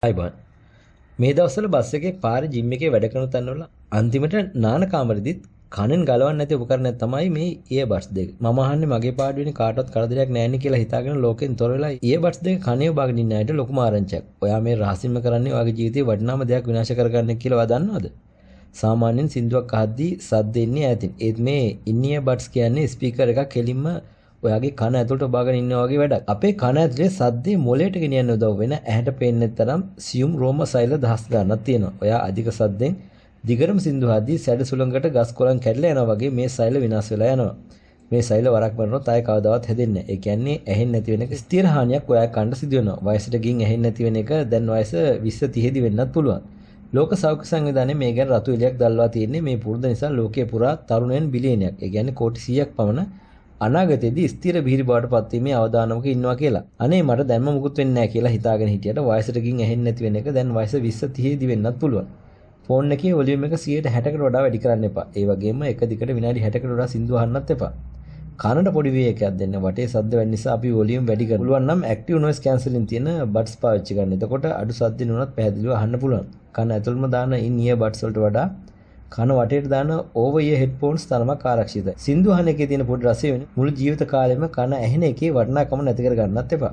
අයිබන් මේ දවස්වල බස් එකේ පාරේ ජිම් එකේ වැඩ කරන තැන්වල අන්තිමට නාන කාමරෙදිත් කනෙන් ගලවන්න නැති උපකරණයක් තමයි මේ ඉයර්බඩ්ස් දෙක. මම අහන්නේ මගේ පාඩුවේනේ කාටවත් කරදරයක් නැහැ නේ කියලා හිතාගෙන ලෝකෙන් තොර වෙලා ඉයර්බඩ්ස් දෙක කනේ වබාගෙන ඉන්න අයට ලොකුම ආරංචියක්. ඔයා මේ රහසින්ම කරන්නේ ඔයාගේ ජීවිතේ වටිනාම දෙයක් විනාශ කරගන්න කියලා ඔයා දන්නවද? සාමාන්‍යයෙන් සින්දුවක් අහද්දී සද්ද එන්නේ ඈතින්. ඒත් මේ ඉන් ඉයර්බඩ්ස් කියන්නේ ස්පීකර් එකක් කෙලින්ම ඔයාගේ කන ඇතුළට ඔබාගෙන ඉන්නවා වගේ වැඩක්. අපේ කන ඇතුලේ සද්දේ මොළයට ගෙනියන්න උදව් වෙන ඇහැට පේන්නේ තරම් සියුම් රෝම සෛල දහස් ගණනක් තියෙනවා. ඔයා අධික සද්දෙන් දිගටම සින්දු හද්දී සැඩ සුළඟකට ගස් කොළන් කැඩලා යනවා වගේ මේ සෛල විනාශ වෙලා යනවා. මේ සෛල වරක් මරනොත් ආයෙ කවදාවත් හැදෙන්නේ නැහැ. ඒ කියන්නේ ඇහෙන්නේ නැති වෙන එක ස්ථිර හානියක් ඔයා කන්න සිදු වෙනවා. වයසට ගින් ඇහෙන්නේ නැති වෙන එක දැන් වයස 20 30 දී වෙන්නත් පුළුවන්. ලෝක සෞඛ්‍ය සංවිධානයේ මේ ගැන රතු එළියක් දැල්වා තියෙන්නේ මේ පුරුද්ද නිසා ලෝකයේ පුරා තරුණයන් බිලියනයක්. ඒ කියන්නේ කෝටි 100ක් පමණ අනාගතයේදී ස්ථිර බිහිරි බවට පත් වීමේ අවදානමක ඉන්නවා කියලා. අනේ මට දැන්ම මුකුත් වෙන්නේ නැහැ කියලා හිතාගෙන හිටියට වයසට ගින් ඇහෙන්නේ නැති වෙන එක දැන් වයස 20 30 දී වෙන්නත් පුළුවන්. ෆෝන් එකේ වොලියුම් එක 160කට වඩා වැඩි කරන්න එපා. ඒ වගේම එක දිගට විනාඩි 60කට වඩා සින්දු අහන්නත් එපා. කනට පොඩි වේගයක් දෙන්න. වටේ ශබ්ද වෙන නිසා අපි වොලියුම් වැඩි කරන්න පුළුවන් නම් ඇක්ටිව් නොයිස් කැන්සලින් තියෙන බඩ්ස් පාවිච්චි කරන්න. එතකොට අඩු ශබ්ද නුනත් පැහැදිලිව අහන්න පුළුවන්. කන ඇතුළම දාන ඉන් ඉයර් බඩ්ස් වලට වඩා කන වටේට දාන ඕවර් ඉයර් හෙඩ්ෆෝන්ස් තරමක් ආරක්ෂිතයි. සින්දු අහන එකේ තියෙන පොඩි රසය වෙන මුළු ජීවිත කාලෙම කන ඇහෙන එකේ වටිනාකම නැති කර ගන්නත් එපා.